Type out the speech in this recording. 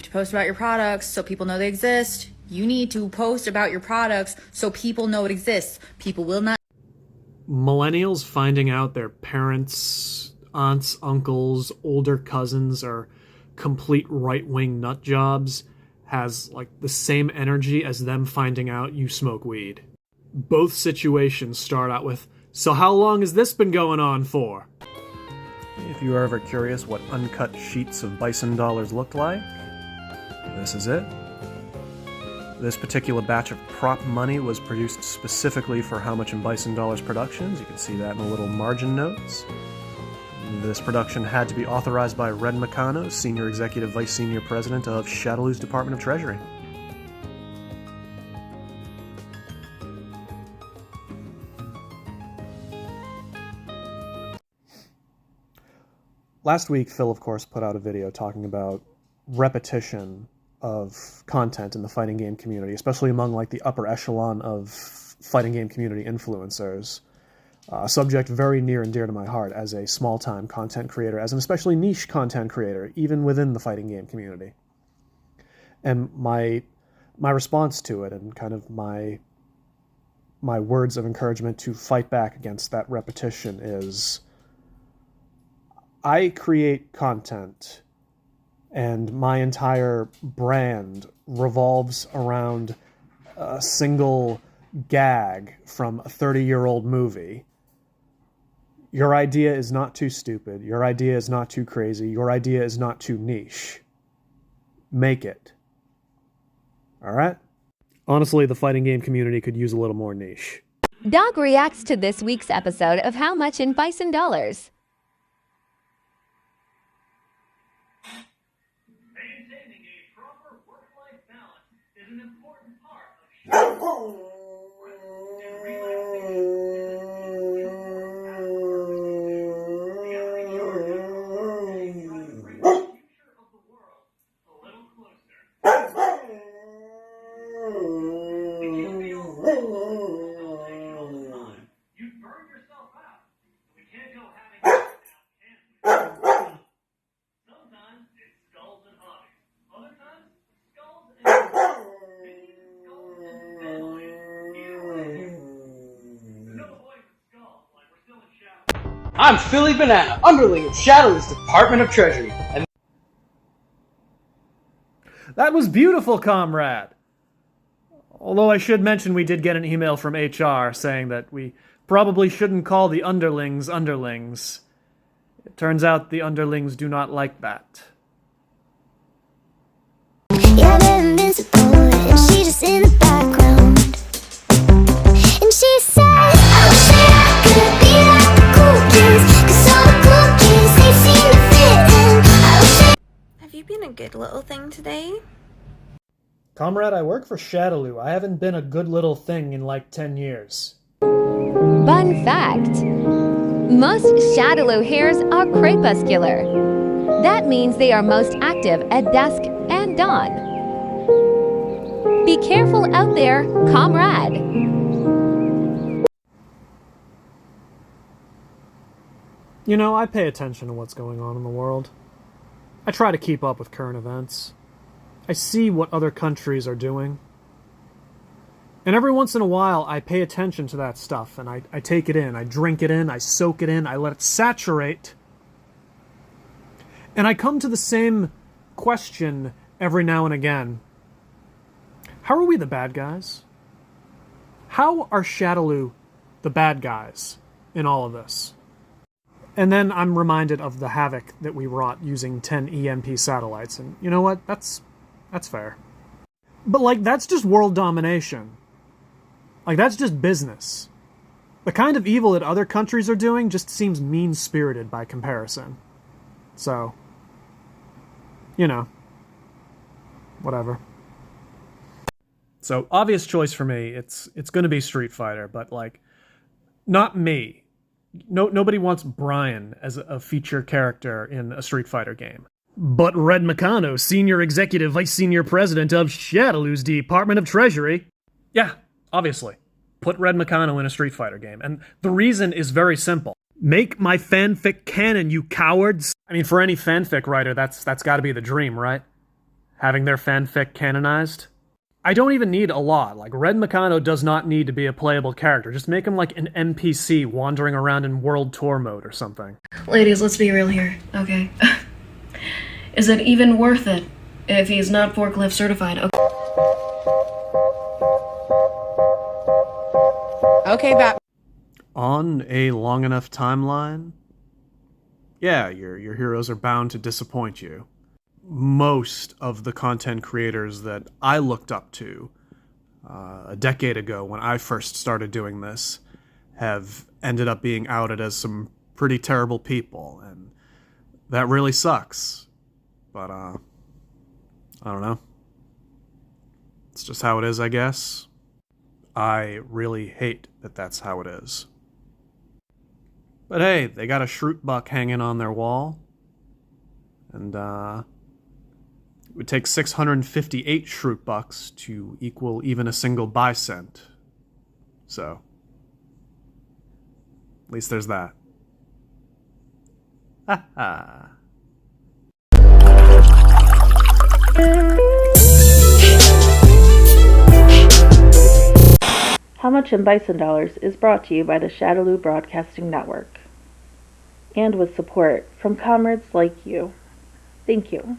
to post about your products so people know they exist. You need to post about your products so people know it exists. People will not. Millennials finding out their parents, aunts, uncles, older cousins are complete right-wing nut jobs has like the same energy as them finding out you smoke weed. Both situations start out with, "So how long has this been going on for?" If you are ever curious what uncut sheets of Bison dollars looked like, this is it. This particular batch of prop money was produced specifically for How Much in Bison Dollars Productions. You can see that in the little margin notes. This production had to be authorized by Red McCano, Senior Executive Vice Senior President of Shadaloo's Department of Treasury. Last week, Phil, of course, put out a video talking about repetition of content in the fighting game community, especially among like the upper echelon of fighting game community influencers. A subject very near and dear to my heart as a small-time content creator, as an especially niche content creator, even within the fighting game community. And my response to it, and kind of my words of encouragement to fight back against that repetition is, I create content, and my entire brand revolves around a single gag from a 30-year-old movie. Your idea is not too stupid. Your idea is not too crazy. Your idea is not too niche. Make it. All right? Honestly, the fighting game community could use a little more niche. Dog reacts to this week's episode of How Much in Bison Dollars. Maintaining a proper work-life balance is an important part of I'm Philly Banana, underling of Shadowloo's Department of Treasury. And that was beautiful, comrade! Although I should mention we did get an email from HR saying that we probably shouldn't call the underlings underlings. It turns out the underlings do not like that. Yeah, they're invincible, and she just in the background. And she says, I wish that I could be like the cool kids, 'cause all the cool kids, they seem to fit in. I wish Have you been a good little thing today? Comrade, I work for Shadaloo. I haven't been a good little thing in like 10 years. Fun fact: most Shadaloo hares are crepuscular. That means they are most active at dusk and dawn. Be careful out there, comrade. You know, I pay attention to what's going on in the world. I try to keep up with current events. I see what other countries are doing. And every once in a while, I pay attention to that stuff, and I take it in, I drink it in, I soak it in, I let it saturate. And I come to the same question every now and again. How are we the bad guys? How are Shadaloo the bad guys in all of this? And then I'm reminded of the havoc that we wrought using 10 EMP satellites, and you know what? That's fair. But, like, that's just world domination. Like, that's just business. The kind of evil that other countries are doing just seems mean-spirited by comparison. So, you know, whatever. So, obvious choice for me, it's going to be Street Fighter, but, like, not me. Nobody wants Brian as a feature character in a Street Fighter game. But Red McCano, Senior Executive Vice Senior President of Shadaloo's Department of Treasury. Yeah, obviously. Put Red McCano in a Street Fighter game. And the reason is very simple. Make my fanfic canon, you cowards! I mean, for any fanfic writer, that's got to be the dream, right? having their fanfic canonized. I don't even need a lot. Like, Red Mikado does not need to be a playable character. Just make him like an NPC wandering around in world tour mode or something. Ladies, let's be real here, okay? Is it even worth it if he's not forklift certified? Okay, On a long enough timeline, yeah, your heroes are bound to disappoint you. Most of the content creators that I looked up to a decade ago when I first started doing this have ended up being outed as some pretty terrible people, and that really sucks. But, I don't know. It's just how it is, I guess. I really hate that that's how it is. But hey, they got a Shroot Buck hanging on their wall. And, it would take 658 Shroot Bucks to equal even a single Bison. So, at least there's that. Ha ha. How Much in Bison Dollars is brought to you by the Shadaloo Broadcasting Network and with support from comrades like you. Thank you.